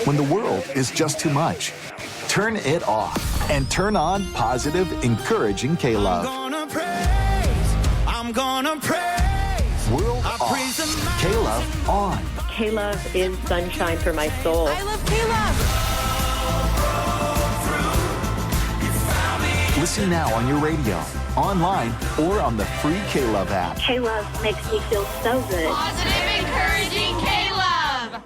When the world is just too much, turn it off and turn on positive, encouraging K-Love. I'm gonna praise. World off. K-Love on. K-Love is sunshine for my soul. I love K-Love. Listen now on your radio, online, or on the free K-Love app. K-Love makes me feel so good. Positive, encouraging K-Love.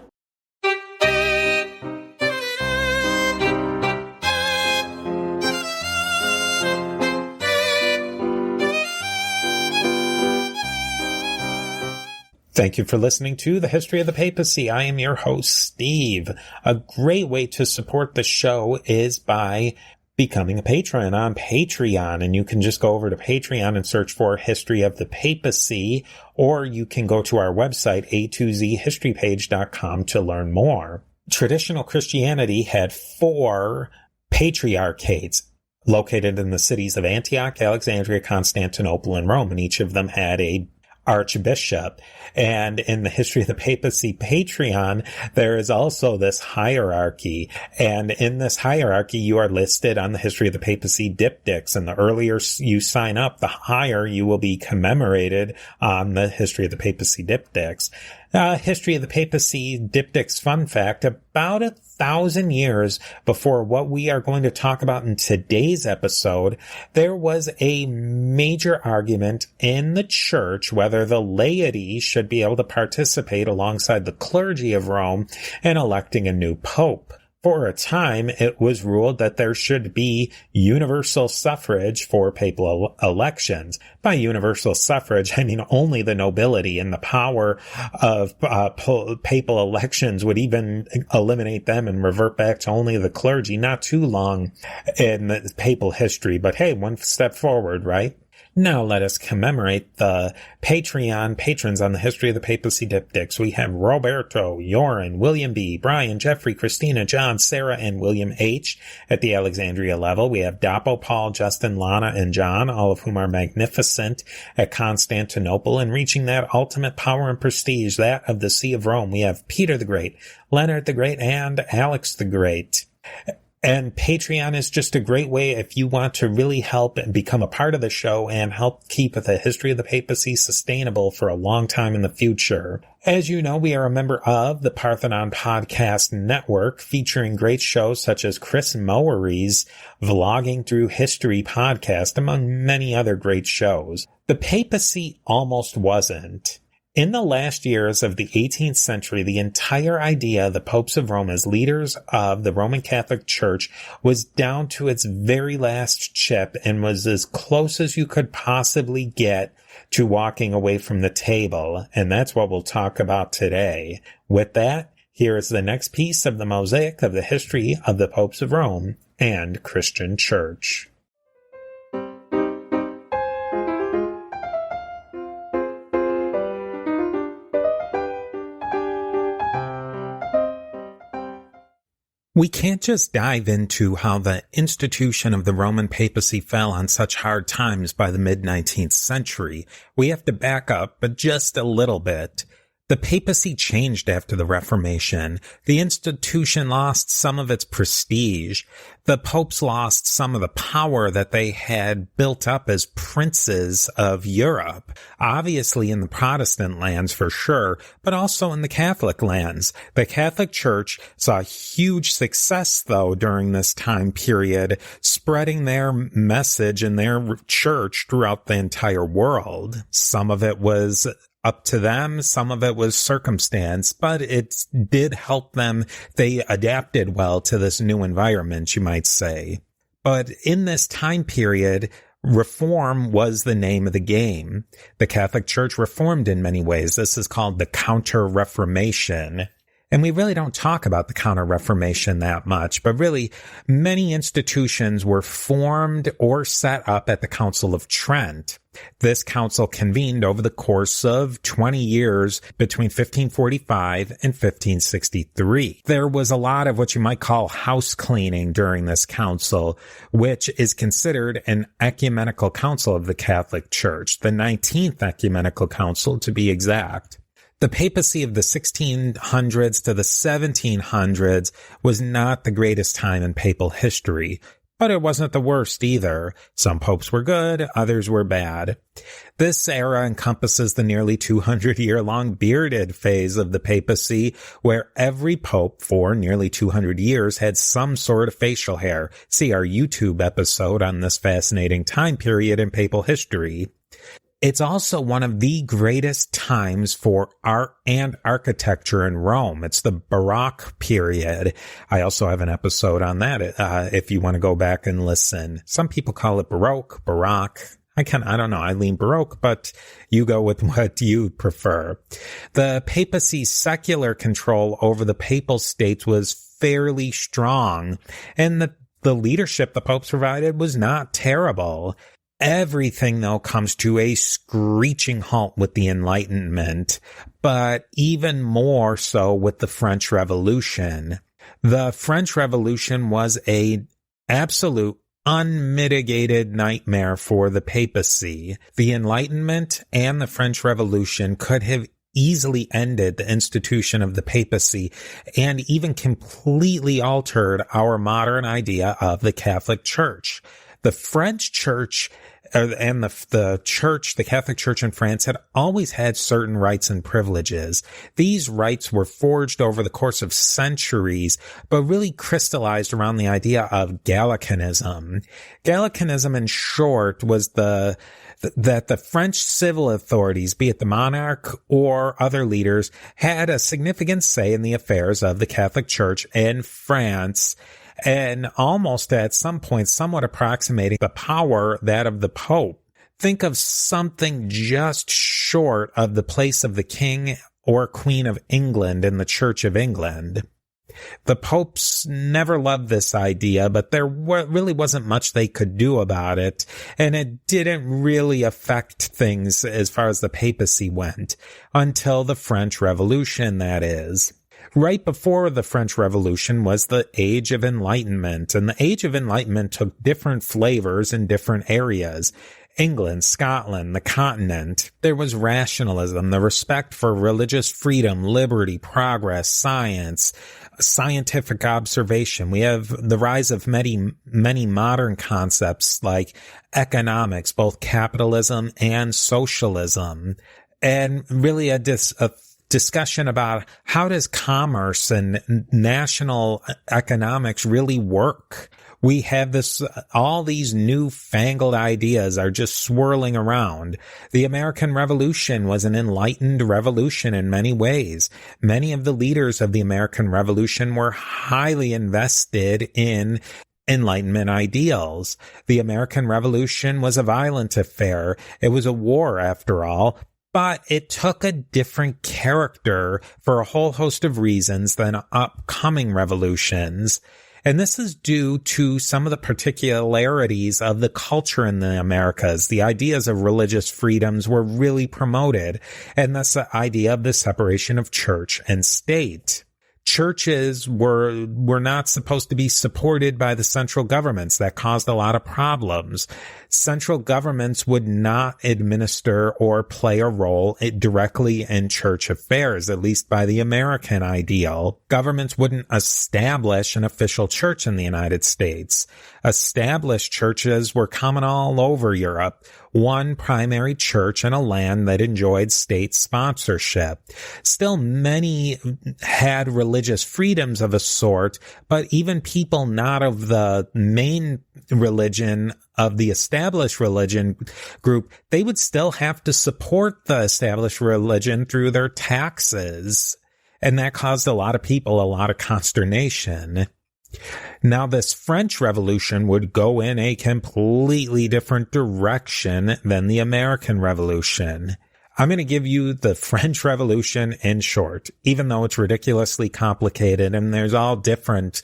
Thank you for listening to The History of the Papacy. I am your host, Steve. A great way to support the show is by becoming a patron on Patreon, and you can just go over to Patreon and search for History of the Papacy, or you can go to our website, a2zhistorypage.com, to learn more. Traditional Christianity had 4 patriarchates located in the cities of Antioch, Alexandria, Constantinople, and Rome, and each of them had a archbishop. And in the History of the Papacy Patreon, there is also this hierarchy. And in this hierarchy, you are listed on the History of the Papacy Diptychs. And the earlier you sign up, the higher you will be commemorated on the History of the Papacy Diptychs. History of the Papacy Diptychs fun fact: about 1,000 years before what we are going to talk about in today's episode, there was a major argument in the church whether the laity should be able to participate alongside the clergy of Rome in electing a new pope. For a time, it was ruled that there should be universal suffrage for papal elections. By universal suffrage, I mean only the nobility, and the power of papal elections would even eliminate them and revert back to only the clergy. Not too long in the papal history, but hey, one step forward, right? Now let us commemorate the Patreon patrons on the History of the Papacy Diptychs. We have Roberto, Yoren, William B., Brian, Jeffrey, Christina, John, Sarah, and William H. At the Alexandria level, we have Dapo, Paul, Justin, Lana, and John, all of whom are magnificent at Constantinople and reaching that ultimate power and prestige, that of the See of Rome. We have Peter the Great, Leonard the Great, and Alex the Great. And Patreon is just a great way if you want to really help and become a part of the show and help keep the History of the Papacy sustainable for a long time in the future. As you know, we are a member of the Parthenon Podcast Network, featuring great shows such as Chris Mowery's Vlogging Through History podcast, among many other great shows. The papacy almost wasn't. In the last years of the 18th century, the entire idea of the popes of Rome as leaders of the Roman Catholic Church was down to its very last chip and was as close as you could possibly get to walking away from the table. And that's what we'll talk about today. With that, here is the next piece of the mosaic of the history of the popes of Rome and Christian Church. We can't just dive into how the institution of the Roman papacy fell on such hard times by the mid-19th century. We have to back up, but just a little bit. The papacy changed after the Reformation. The institution lost some of its prestige. The popes lost some of the power that they had built up as princes of Europe. Obviously in the Protestant lands for sure, but also in the Catholic lands. The Catholic Church saw huge success though during this time period, spreading their message and their church throughout the entire world. Some of it was up to them, some of it was circumstance, but it did help them. They adapted well to this new environment, you might say. But in this time period, reform was the name of the game. The Catholic Church reformed in many ways. This is called the Counter-Reformation. And we really don't talk about the Counter-Reformation that much, but really many institutions were formed or set up at the Council of Trent. This council convened over the course of 20 years between 1545 and 1563. There was a lot of what you might call house cleaning during this council, which is considered an ecumenical council of the Catholic Church, the 19th ecumenical council to be exact. The papacy of the 1600s to the 1700s was not the greatest time in papal history, but it wasn't the worst either. Some popes were good, others were bad. This era encompasses the nearly 200-year-long bearded phase of the papacy, where every pope for nearly 200 years had some sort of facial hair. See our YouTube episode on this fascinating time period in papal history. It's also one of the greatest times for art and architecture in Rome. It's the Baroque period. I also have an episode on that if you want to go back and listen. Some people call it Baroque. I don't know. I lean Baroque, but you go with what you prefer. The papacy's secular control over the papal states was fairly strong, and the leadership the popes provided was not terrible. Everything, though, comes to a screeching halt with the Enlightenment, but even more so with the French Revolution. The French Revolution was an absolute unmitigated nightmare for the papacy. The Enlightenment and the French Revolution could have easily ended the institution of the papacy and even completely altered our modern idea of the Catholic Church. The French Church and the Catholic Church in France had always had certain rights and privileges. These rights were forged over the course of centuries, but really crystallized around the idea of Gallicanism. Gallicanism, in short, was that the French civil authorities, be it the monarch or other leaders, had a significant say in the affairs of the Catholic Church in France, and almost at some point somewhat approximating the power that of the Pope. Think of something just short of the place of the King or Queen of England in the Church of England. The popes never loved this idea, but there really wasn't much they could do about it, and it didn't really affect things as far as the papacy went, until the French Revolution, that is. Right before the French Revolution was the Age of Enlightenment, and the Age of Enlightenment took different flavors in different areas. England, Scotland, the continent. There was rationalism, the respect for religious freedom, liberty, progress, science, scientific observation. We have the rise of many modern concepts like economics, both capitalism and socialism, and really a discussion about how does commerce and national economics really work. We have all these newfangled ideas are just swirling around. The American Revolution was an enlightened revolution in many ways. Many of the leaders of the American Revolution were highly invested in Enlightenment ideals. The American Revolution was a violent affair. It was a war, after all. But it took a different character for a whole host of reasons than upcoming revolutions. And this is due to some of the particularities of the culture in the Americas. The ideas of religious freedoms were really promoted, and that's the idea of the separation of church and state. Churches were not supposed to be supported by the central governments. That caused a lot of problems. Central governments would not administer or play a role directly in church affairs, at least by the American ideal. Governments wouldn't establish an official church in the United States. Established churches were common all over Europe. One primary church in a land that enjoyed state sponsorship. Still, many had religious freedoms of a sort, but even people not of the main religion of the established religion group, they would still have to support the established religion through their taxes. And that caused a lot of people a lot of consternation. Now, this French Revolution would go in a completely different direction than the American Revolution. I'm going to give you the French Revolution in short, even though it's ridiculously complicated and there's all different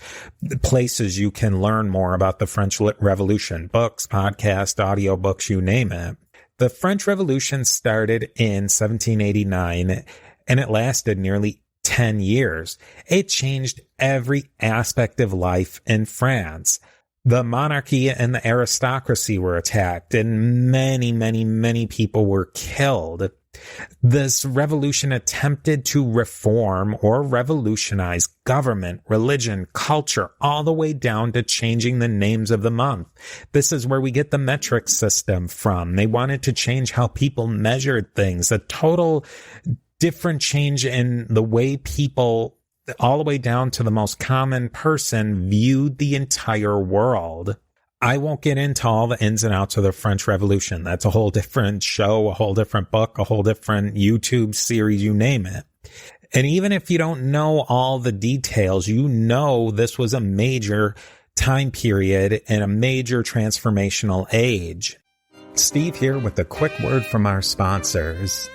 places you can learn more about the French Revolution. Books, podcasts, audiobooks, you name it. The French Revolution started in 1789 and it lasted nearly 10 years. It changed every aspect of life in France. The monarchy and the aristocracy were attacked, and many people were killed. This revolution attempted to reform or revolutionize government, religion, culture, all the way down to changing the names of the month. This is where we get the metric system from. They wanted to change how people measured things, a total different change in the way people, all the way down to the most common person, viewed the entire world. I won't get into all the ins and outs of the French Revolution. That's a whole different show, a whole different book, a whole different YouTube series, you name it. And even if you don't know all the details, you know this was a major time period and a major transformational age. Steve here with a quick word from our sponsors.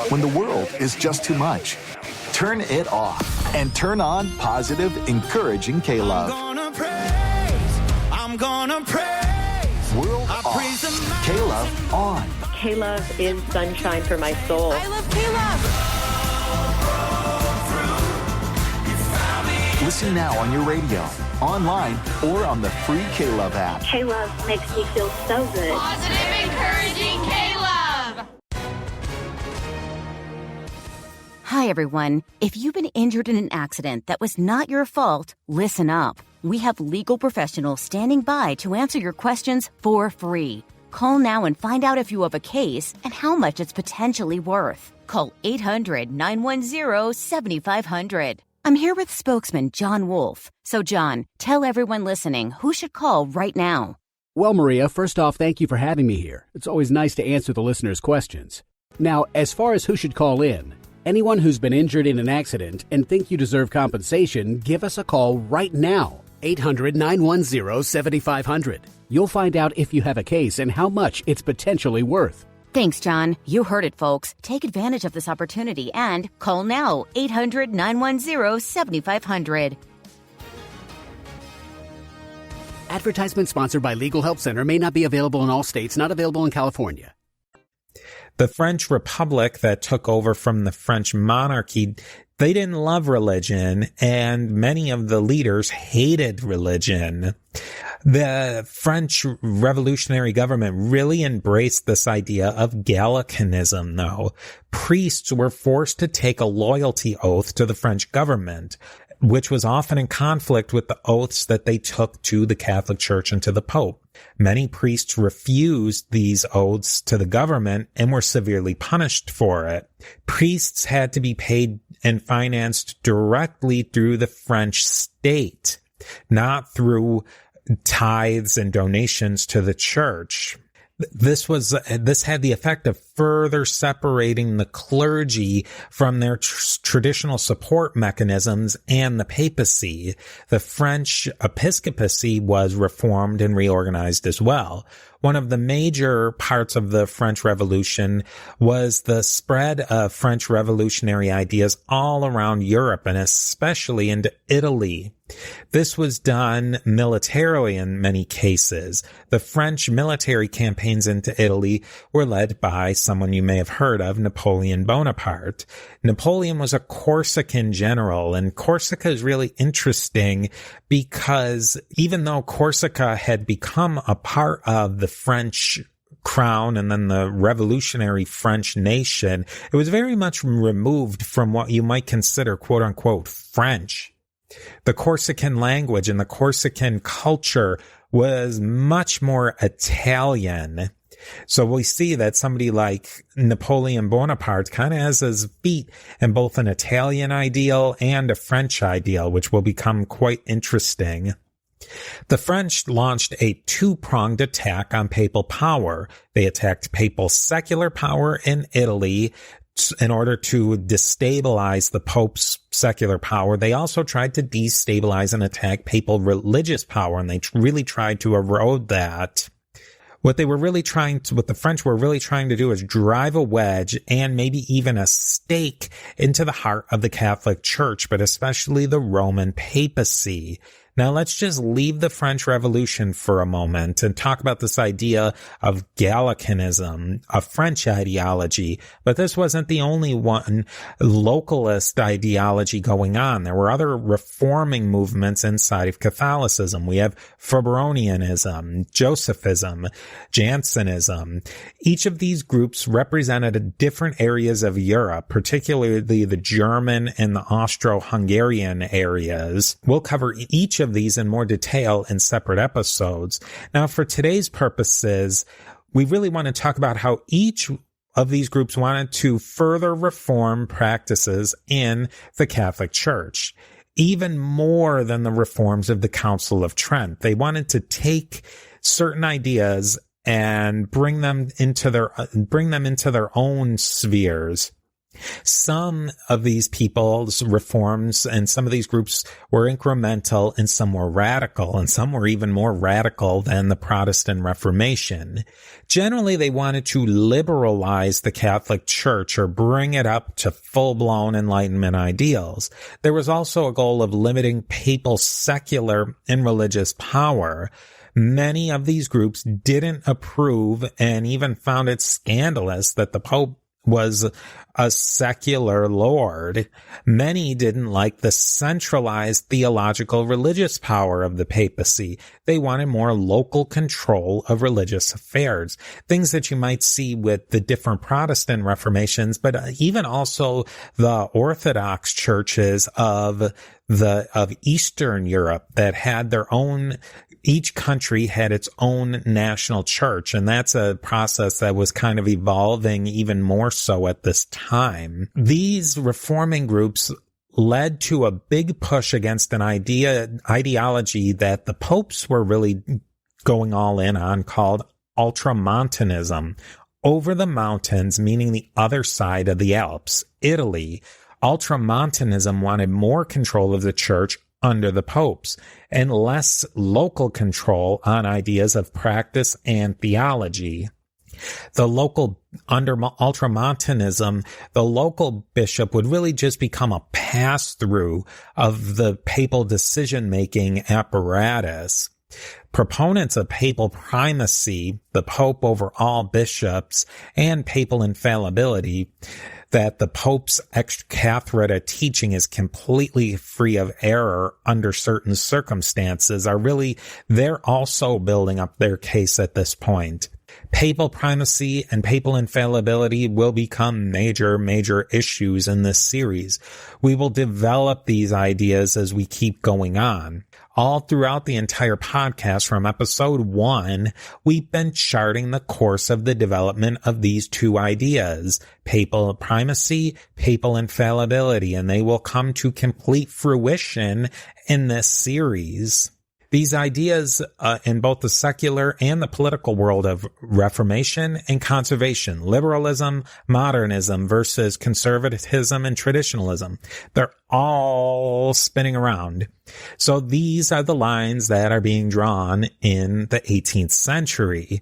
When the world is just too much, turn it off and turn on positive, encouraging K-Love. I'm gonna praise. World I off. praise the mighty K-Love on. K-Love is sunshine for my soul. I love K-Love. Listen now on your radio, online, or on the free K-Love app. K-Love makes me feel so good. Positive, encouraging K-Love. Hi, everyone. If you've been injured in an accident that was not your fault, listen up. We have legal professionals standing by to answer your questions for free. Call now and find out if you have a case and how much it's potentially worth. Call 800-910-7500. I'm here with spokesman John Wolf. So, John, tell everyone listening who should call right now. Well, Maria, first off, thank you for having me here. It's always nice to answer the listeners' questions. Now, as far as who should call in, anyone who's been injured in an accident and think you deserve compensation, give us a call right now. 800-910-7500. You'll find out if you have a case and how much it's potentially worth. Thanks, John. You heard it, folks. Take advantage of this opportunity and call now. 800-910-7500. Advertisement sponsored by Legal Help Center may not be available in all states, not available in California. The French Republic that took over from the French monarchy, they didn't love religion, and many of the leaders hated religion. The French revolutionary government really embraced this idea of Gallicanism, though. Priests were forced to take a loyalty oath to the French government, which was often in conflict with the oaths that they took to the Catholic Church and to the Pope. Many priests refused these oaths to the government and were severely punished for it. Priests had to be paid and financed directly through the French state, not through tithes and donations to the church. This had the effect of further separating the clergy from their traditional support mechanisms and the papacy. The French episcopacy was reformed and reorganized as well. One of the major parts of the French Revolution was the spread of French revolutionary ideas all around Europe and especially into Italy. This was done militarily in many cases. The French military campaigns into Italy were led by someone you may have heard of, Napoleon Bonaparte. Napoleon was a Corsican general, and Corsica is really interesting because even though Corsica had become a part of the French crown and then the revolutionary French nation, it was very much removed from what you might consider quote unquote French. The Corsican language and the Corsican culture was much more Italian. So we see that somebody like Napoleon Bonaparte kind of has his feet in both an Italian ideal and a French ideal, which will become quite interesting. The French launched a two-pronged attack on papal power. They attacked papal secular power in Italy in order to destabilize the Pope's secular power. They also tried to destabilize and attack papal religious power, and they really tried to erode that. What the French were really trying to do is drive a wedge and maybe even a stake into the heart of the Catholic Church, but especially the Roman papacy. Now let's just leave the French Revolution for a moment and talk about this idea of Gallicanism, a French ideology. But this wasn't the only one localist ideology going on. There were other reforming movements inside of Catholicism. We have Febronianism, Josephism, Jansenism. Each of these groups represented different areas of Europe, particularly the German and the Austro-Hungarian areas. We'll cover each of these in more detail in separate episodes. Now, for today's purposes, we really want to talk about how each of these groups wanted to further reform practices in the Catholic Church, even more than the reforms of the Council of Trent. They wanted to take certain ideas and bring them into their own spheres. Some of these people's reforms and some of these groups were incremental and some were radical, and some were even more radical than the Protestant Reformation. Generally, they wanted to liberalize the Catholic Church or bring it up to full-blown Enlightenment ideals. There was also a goal of limiting papal secular and religious power. Many of these groups didn't approve and even found it scandalous that the Pope was a secular lord. Many didn't like the centralized theological religious power of the papacy. They wanted more local control of religious affairs, things that you might see with the different Protestant reformations, but even also the Orthodox churches of Eastern Europe that had their own. Each country had its own national church, and that's a process that was kind of evolving even more so at this time. These reforming groups led to a big push against an ideology that the popes were really going all in on, called ultramontanism. Over the mountains, meaning the other side of the Alps, Italy, ultramontanism wanted more control of the church under the popes and less local control on ideas of practice and theology. Under ultramontanism, the local bishop would really just become a pass-through of the papal decision-making apparatus. Proponents of papal primacy, the pope over all bishops, and papal infallibility, that the Pope's ex cathedra teaching is completely free of error under certain circumstances, they're also building up their case at this point. Papal primacy and papal infallibility will become major issues in this series. We will develop these ideas as we keep going on. All throughout the entire podcast from episode 1, we've been charting the course of the development of these two ideas, papal primacy, papal infallibility, and they will come to complete fruition in this series. These ideas in both the secular and the political world of Reformation and conservation, liberalism, modernism versus conservatism and traditionalism, they're all spinning around. So these are the lines that are being drawn in the 18th century,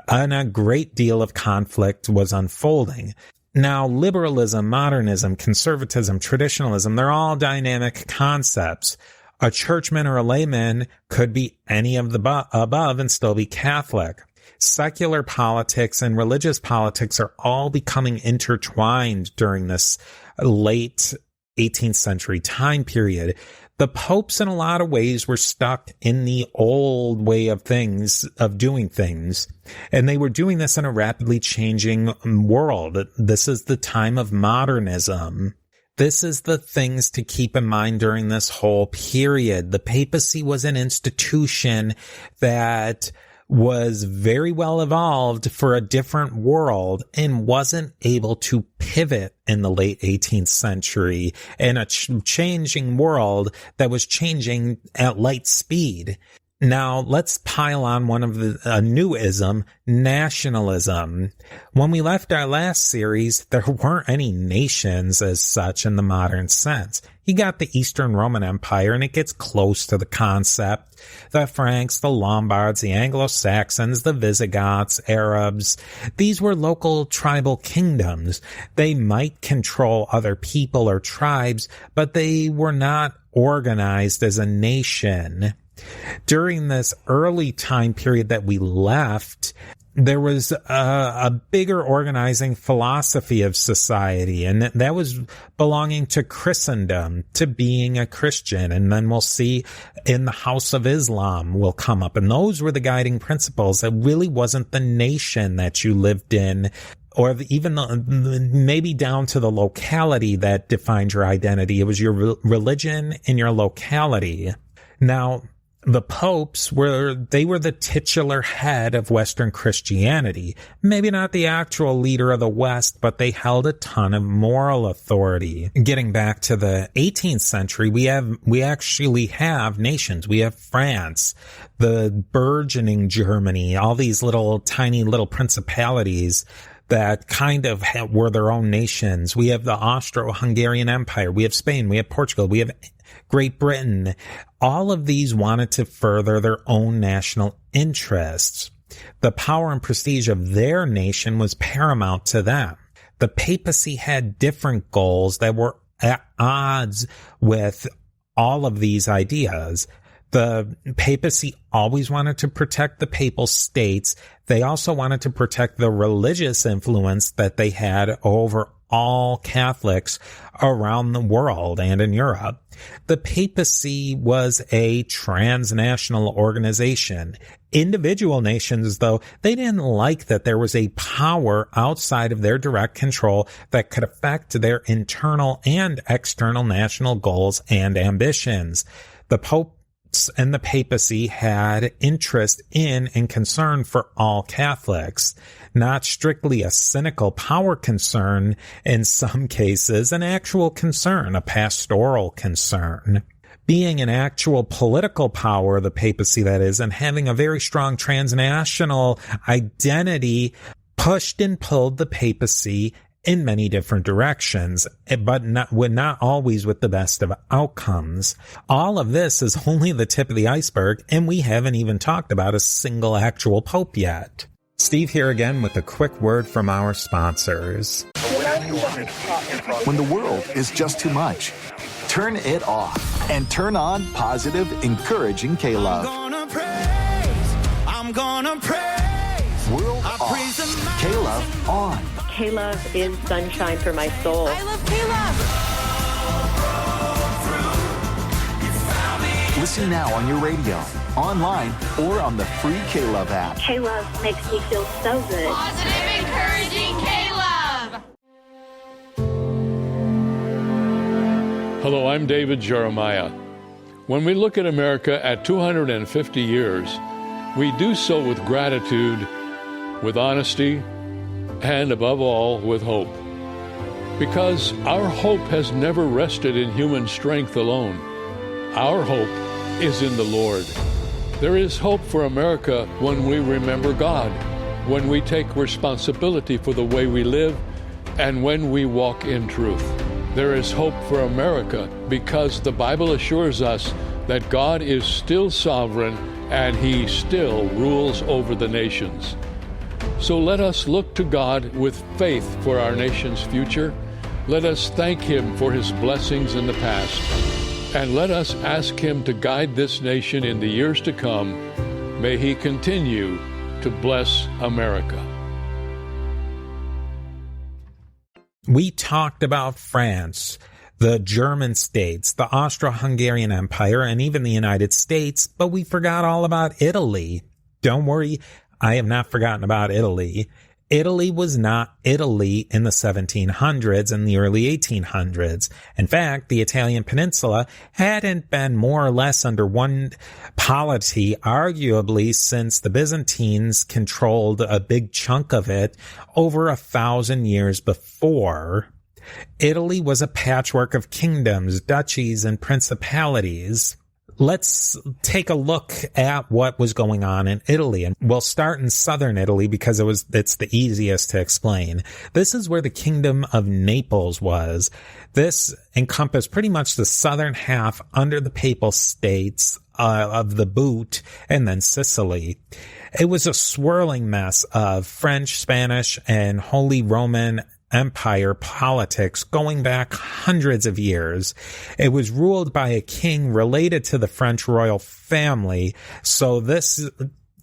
and a great deal of conflict was unfolding. Now, liberalism, modernism, conservatism, traditionalism, they're all dynamic concepts. A churchman or a layman could be any of the above and still be Catholic. Secular politics and religious politics are all becoming intertwined during this late 18th century time period. The popes in a lot of ways were stuck in the old way of doing things, and they were doing this in a rapidly changing world. This is the time of modernism. This is the things to keep in mind during this whole period. The papacy was an institution that was very well evolved for a different world and wasn't able to pivot in the late 18th century in a changing world that was changing at light speed. Now, let's pile on one of a new ism, nationalism. When we left our last series, there weren't any nations as such in the modern sense. You got the Eastern Roman Empire, and it gets close to the concept. The Franks, the Lombards, the Anglo-Saxons, the Visigoths, Arabs. These were local tribal kingdoms. They might control other people or tribes, but they were not organized as a nation. During this early time period that we left, there was a bigger organizing philosophy of society, and that was belonging to Christendom, to being a Christian. And then we'll see in the House of Islam will come up, and those were the guiding principles. It really wasn't the nation that you lived in, or even maybe down to the locality that defined your identity. It was your religion and your locality. Now, the popes were the titular head of Western Christianity. Maybe not the actual leader of the West, but they held a ton of moral authority. Getting back to the 18th century, we actually have nations. We have France, the burgeoning Germany, all these tiny little principalities that kind of were their own nations. We have the Austro-Hungarian Empire. We have Spain. We have Portugal. We have Great Britain. All of these wanted to further their own national interests. The power and prestige of their nation was paramount to them. The papacy had different goals that were at odds with all of these ideas. The papacy always wanted to protect the papal states. They also wanted to protect the religious influence that they had over all Catholics around the world and in Europe. The papacy was a transnational organization. Individual nations, though, they didn't like that there was a power outside of their direct control that could affect their internal and external national goals and ambitions. The Pope and the papacy had interest in and concern for all Catholics, not strictly a cynical power concern, in some cases an actual concern, a pastoral concern. Being an actual political power, the papacy that is, and having a very strong transnational identity pushed and pulled the papacy in many different directions, but not always with the best of outcomes. All of this is only the tip of the iceberg, and we haven't even talked about a single actual pope yet. Steve here again with a quick word from our sponsors. When the world is just too much, turn it off and turn on positive, encouraging K-Love. I'm gonna praise. World off. K-Love on. K-Love is sunshine for my soul. I love K-Love. Listen now on your radio, online, or on the free K-Love app. K-Love makes me feel so good. Positive, encouraging K-Love. Hello, I'm David Jeremiah. When we look at America at 250 years, we do so with gratitude, with honesty, and above all, with hope. Because our hope has never rested in human strength alone. Our hope is in the Lord. There is hope for America when we remember God, when we take responsibility for the way we live, and when we walk in truth. There is hope for America because the Bible assures us that God is still sovereign and He still rules over the nations. So let us look to God with faith for our nation's future. Let us thank Him for His blessings in the past. And let us ask Him to guide this nation in the years to come. May He continue to bless America. We talked about France, the German states, the Austro-Hungarian Empire, and even the United States, but we forgot all about Italy. Don't worry, I have not forgotten about Italy. Italy was not Italy in the 1700s and the early 1800s. In fact, the Italian peninsula hadn't been more or less under one polity, arguably, since the Byzantines controlled a big chunk of it over 1,000 years before. Italy was a patchwork of kingdoms, duchies, and principalities. Let's take a look at what was going on in Italy, and we'll start in southern Italy because it's the easiest to explain. This is where the kingdom of Naples was. This encompassed pretty much the southern half under the papal states of the Boot and then Sicily. It was a swirling mess of French, Spanish, and Holy Roman Empire politics going back hundreds of years. It was ruled by a king related to the French royal family, so this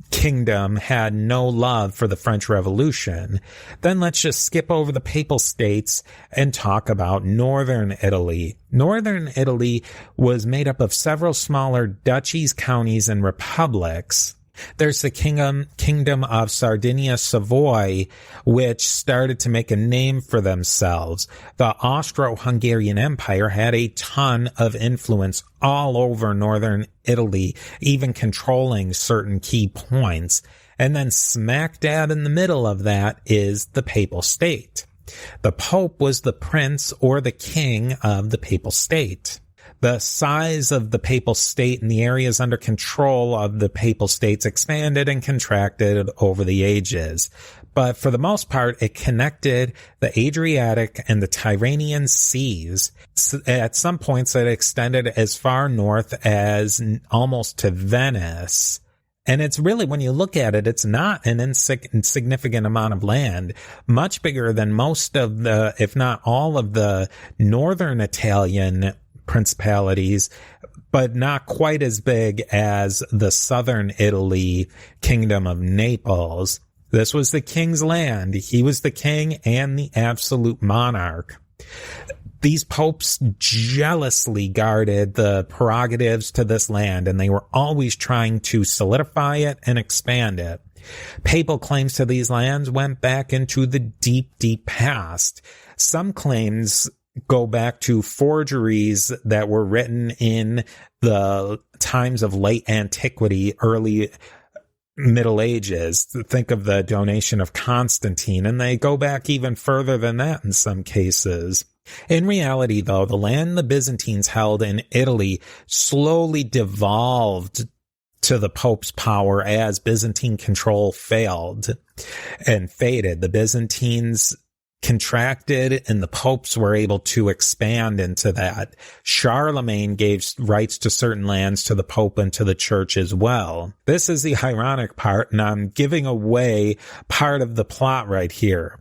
kingdom had no love for the French Revolution. Then let's just skip over the Papal States and talk about Northern Italy. Northern Italy was made up of several smaller duchies, counties, and republics. There's the kingdom of Sardinia, Savoy, which started to make a name for themselves. The Austro-Hungarian Empire had a ton of influence all over northern Italy, even controlling certain key points. And then smack dab in the middle of that is the Papal State. The Pope was the prince or the king of the Papal State. The size of the Papal State and the areas under control of the Papal States expanded and contracted over the ages. But for the most part, it connected the Adriatic and the Tyrrhenian seas. At some points, it extended as far north as almost to Venice. And it's really, when you look at it, it's not an insignificant amount of land, much bigger than most of the, if not all of the northern Italian principalities, but not quite as big as the southern Italy kingdom of Naples. This was the king's land. He was the king and the absolute monarch. These popes jealously guarded the prerogatives to this land, and they were always trying to solidify it and expand it. Papal claims to these lands went back into the deep, deep past. Some claims go back to forgeries that were written in the times of late antiquity, early Middle Ages. Think of the donation of Constantine, and they go back even further than that in some cases. In reality, though, the land the Byzantines held in Italy slowly devolved to the Pope's power as Byzantine control failed and faded. The Byzantines contracted and the popes were able to expand into that. Charlemagne gave rights to certain lands to the pope and to the church as well. This is the ironic part, and I'm giving away part of the plot right here.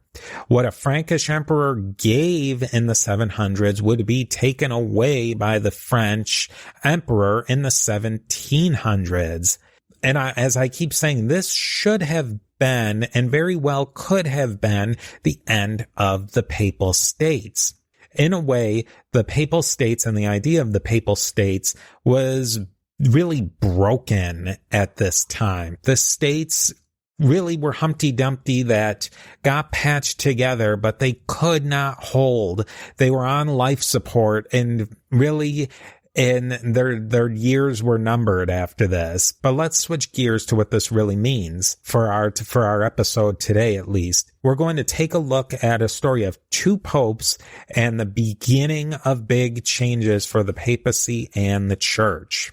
What a Frankish emperor gave in the 700s would be taken away by the French emperor in the 1700s. And as I keep saying, this should have been, and very well could have been, the end of the Papal States. In a way, the Papal States and the idea of the Papal States was really broken at this time. The states really were Humpty Dumpty that got patched together, but they could not hold. They were on life support, and really, and their years were numbered after this. But let's switch gears to what this really means for our episode today, at least. We're going to take a look at a story of two popes and the beginning of big changes for the papacy and the church.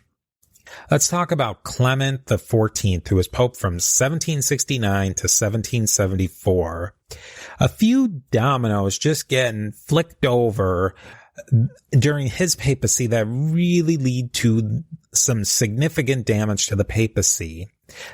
Let's talk about Clement XIV, who was pope from 1769 to 1774. A few dominoes just getting flicked over during his papacy that really lead to some significant damage to the papacy.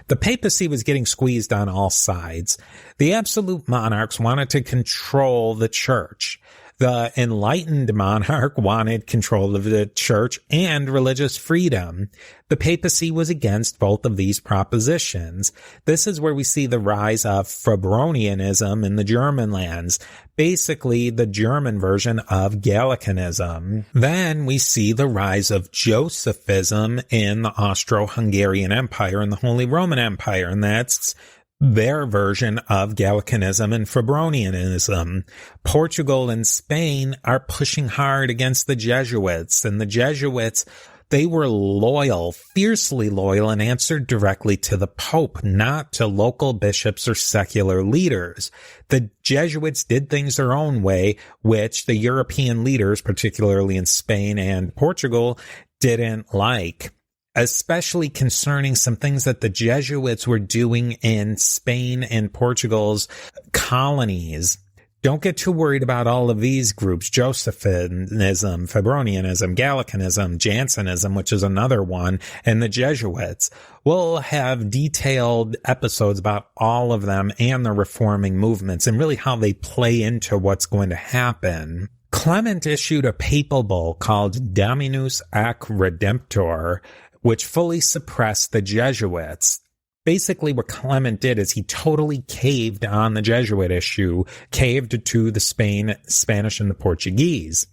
The papacy was getting squeezed on all sides. The absolute monarchs wanted to control the church. The enlightened monarch wanted control of the church and religious freedom. The papacy was against both of these propositions. This is where we see the rise of Febronianism in the German lands, basically the German version of Gallicanism. Then we see the rise of Josephism in the Austro-Hungarian Empire and the Holy Roman Empire, and that's their version of Gallicanism and Febronianism. Portugal and Spain are pushing hard against the Jesuits, and the Jesuits, they were loyal, fiercely loyal, and answered directly to the Pope, not to local bishops or secular leaders. The Jesuits did things their own way, which the European leaders, particularly in Spain and Portugal, didn't like, especially concerning some things that the Jesuits were doing in Spain and Portugal's colonies. Don't get too worried about all of these groups: Josephinism, Febronianism, Gallicanism, Jansenism, which is another one, and the Jesuits. We'll have detailed episodes about all of them and the reforming movements and really how they play into what's going to happen. Clement issued a papal bull called Dominus ac Redemptor, which fully suppressed the Jesuits. Basically, what Clement did is he totally caved on the Jesuit issue, caved to the Spanish and the Portuguese.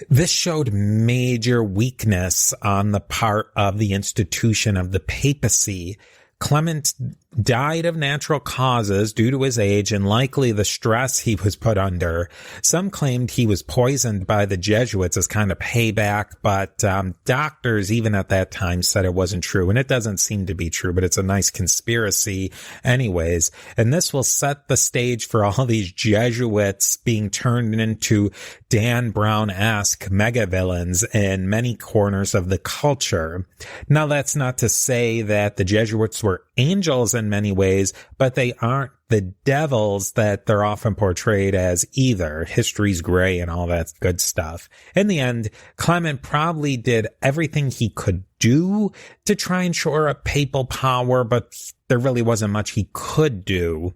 This showed major weakness on the part of the institution of the papacy. Clement died of natural causes due to his age and likely the stress he was put under. Some claimed he was poisoned by the Jesuits as kind of payback, but doctors even at that time said it wasn't true, and it doesn't seem to be true, but it's a nice conspiracy anyways. And this will set the stage for all these Jesuits being turned into Dan Brown-esque megavillains in many corners of the culture. Now, that's not to say that the Jesuits were angels in many ways, but they aren't the devils that they're often portrayed as either. History's gray and all that good stuff. In the end, Clement probably did everything he could do to try and shore up papal power, but there really wasn't much he could do.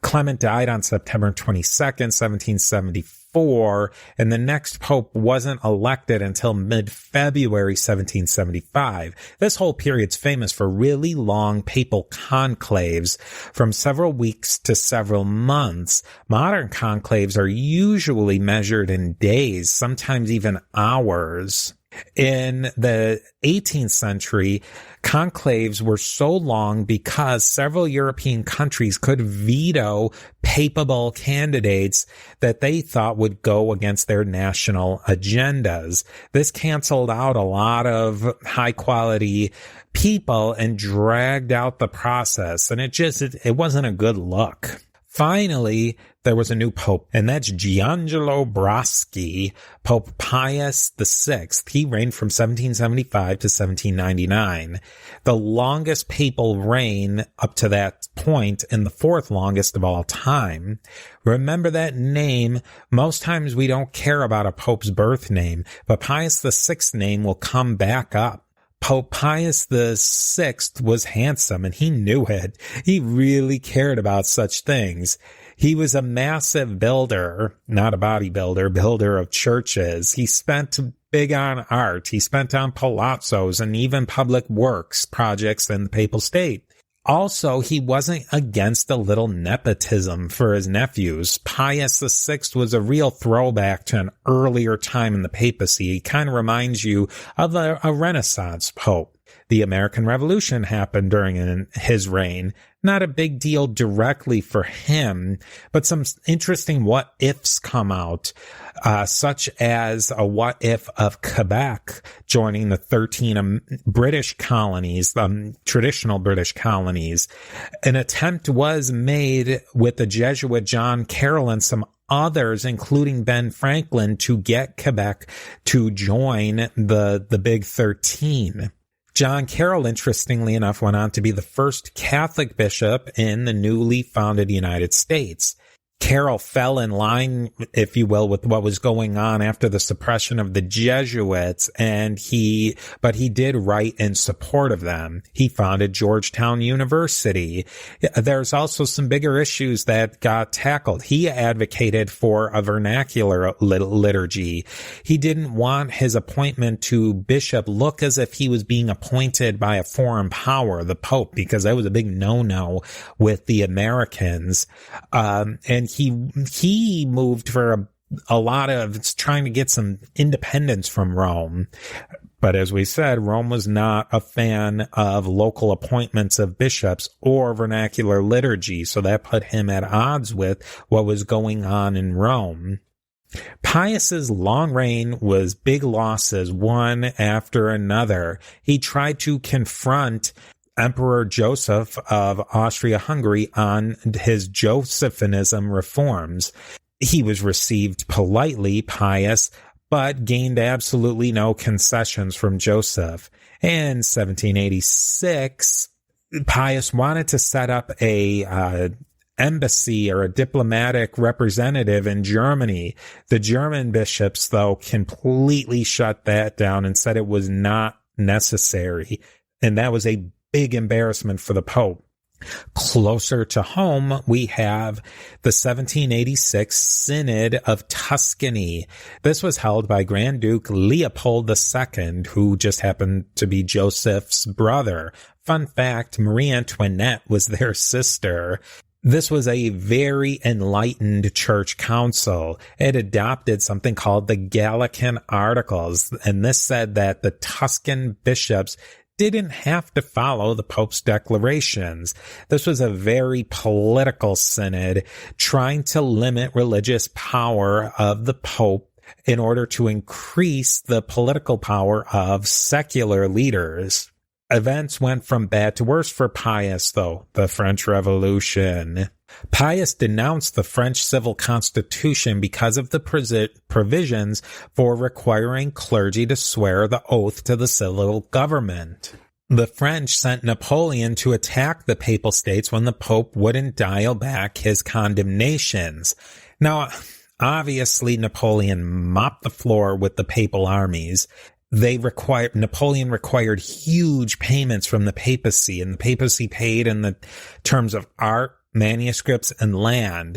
Clement died on September 22nd, 1774, and the next pope wasn't elected until mid-February 1775. This whole period's famous for really long papal conclaves, from several weeks to several months. Modern conclaves are usually measured in days, sometimes even hours. In the 18th century, conclaves were so long because several European countries could veto papal candidates that they thought would go against their national agendas. This canceled out a lot of high-quality people and dragged out the process, and it wasn't a good look. Finally, there was a new pope, and that's Giangelo Braschi, Pope Pius VI. He reigned from 1775 to 1799. The longest papal reign up to that point, and the fourth longest of all time. Remember that name. Most times we don't care about a pope's birth name, but Pius VI's name will come back up. Pope Pius VI was handsome, and he knew it. He really cared about such things. He was a massive builder, not a bodybuilder, builder of churches. He spent big on art. He spent on palazzos and even public works projects in the papal state. Also, he wasn't against a little nepotism for his nephews. Pius VI was a real throwback to an earlier time in the papacy. He kind of reminds you of a Renaissance pope. The American Revolution happened during his reign. Not a big deal directly for him, but some interesting what-ifs come out, such as a what-if of Quebec joining the 13 British colonies, traditional British colonies. An attempt was made with the Jesuit John Carroll and some others, including Ben Franklin, to get Quebec to join the Big 13. John Carroll, interestingly enough, went on to be the first Catholic bishop in the newly founded United States. Carroll fell in line, if you will, with what was going on after the suppression of the Jesuits, but he did write in support of them. He founded Georgetown University. There's also some bigger issues that got tackled. He advocated for a vernacular liturgy. He didn't want his appointment to bishop look as if he was being appointed by a foreign power, the Pope, because that was a big no-no with the Americans. And he moved for a lot of trying to get some independence from Rome. But as we said, Rome was not a fan of local appointments of bishops or vernacular liturgy, so that put him at odds with what was going on in Rome. Pius's long reign was big losses, one after another. He tried to confront Emperor Joseph of Austria-Hungary on his Josephinism reforms. He was received politely, Pius, but gained absolutely no concessions from Joseph. In 1786, Pius wanted to set up a embassy or a diplomatic representative in Germany. The German bishops, though, completely shut that down and said it was not necessary. And that was a big embarrassment for the Pope. Closer to home, we have the 1786 Synod of Tuscany. This was held by Grand Duke Leopold II, who just happened to be Joseph's brother. Fun fact, Marie Antoinette was their sister. This was a very enlightened church council. It adopted something called the Gallican Articles, and this said that the Tuscan bishops didn't have to follow the Pope's declarations. This was a very political synod trying to limit religious power of the Pope in order to increase the political power of secular leaders. Events went from bad to worse for Pius, though. The French Revolution. Pius denounced the French civil constitution because of the provisions for requiring clergy to swear the oath to the civil government. The French sent Napoleon to attack the Papal States when the Pope wouldn't dial back his condemnations. Now, obviously, Napoleon mopped the floor with the Papal armies. Napoleon required huge payments from the papacy, and the papacy paid in the terms of art, manuscripts, and land.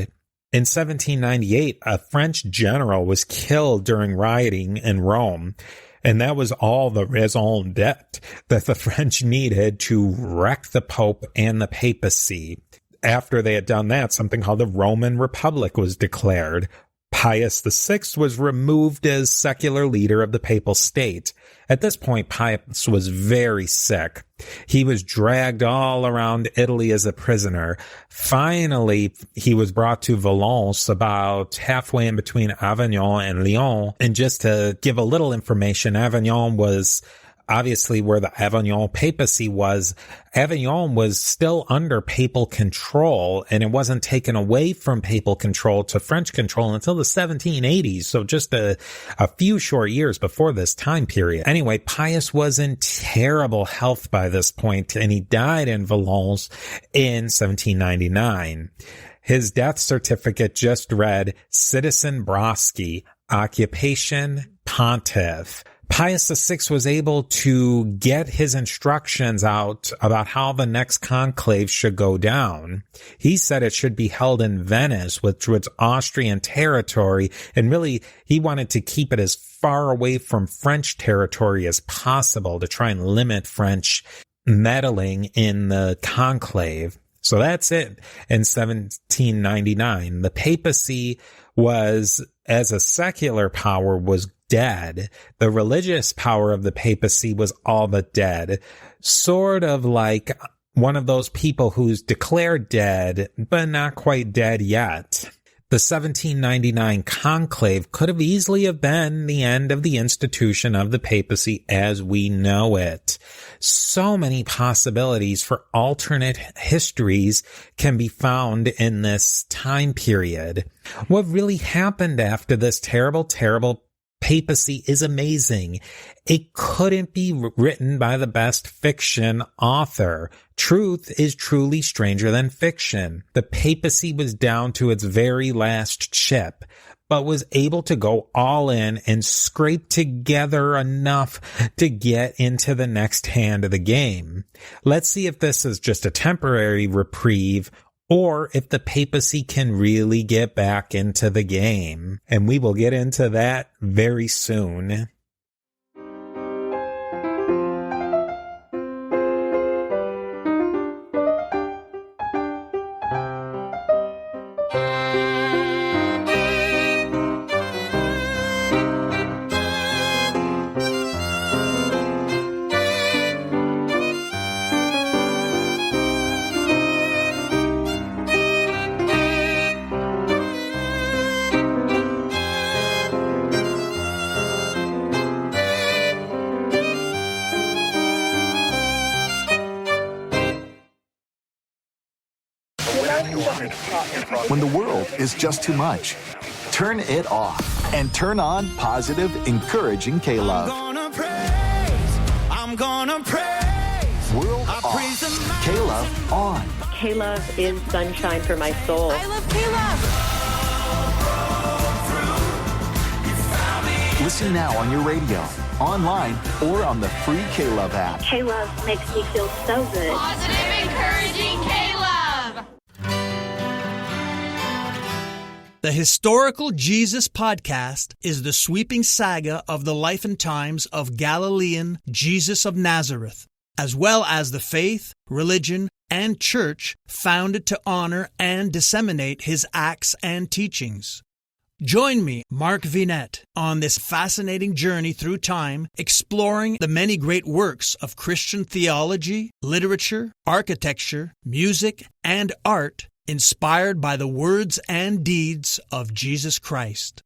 In 1798, a French general was killed during rioting in Rome, and that was all the raison d'etre that the French needed to wreck the Pope and the papacy. After they had done that, something called the Roman Republic was declared. Pius VI was removed as secular leader of the Papal State. At this point, Pius was very sick. He was dragged all around Italy as a prisoner. Finally, he was brought to Valence, about halfway in between Avignon and Lyon. And just to give a little information, Avignon was obviously where the Avignon papacy was. Avignon was still under papal control, and it wasn't taken away from papal control to French control until the 1780s, so just a few short years before this time period. Anyway, Pius was in terrible health by this point, and he died in Valence in 1799. His death certificate just read, Citizen Broski, Occupation Pontiff. Pius VI was able to get his instructions out about how the next conclave should go down. He said it should be held in Venice, which was Austrian territory, and really he wanted to keep it as far away from French territory as possible to try and limit French meddling in the conclave. So that's it. In 1799, the papacy was, as a secular power, was dead. The religious power of the papacy was all but dead. Sort of like one of those people who's declared dead, but not quite dead yet. The 1799 conclave could have easily have been the end of the institution of the papacy as we know it. So many possibilities for alternate histories can be found in this time period. What really happened after this terrible, terrible papacy is amazing. It couldn't be written by the best fiction author. Truth is truly stranger than fiction. The papacy was down to its very last chip, but was able to go all in and scrape together enough to get into the next hand of the game. Let's see if this is just a temporary reprieve, or if the papacy can really get back into the game. And we will get into that very soon. When the world is just too much, turn it off and turn on positive, encouraging K-Love. I'm gonna praise. World off, K-Love on. K-Love is sunshine for my soul. I love K-Love. Listen now on your radio, online, or on the free K-Love app. K-Love makes me feel so good. Positive, encouraging K-Love. The Historical Jesus Podcast is the sweeping saga of the life and times of Galilean Jesus of Nazareth, as well as the faith, religion, and church founded to honor and disseminate his acts and teachings. Join me, Mark Vinette, on this fascinating journey through time, exploring the many great works of Christian theology, literature, architecture, music, and art inspired by the words and deeds of Jesus Christ.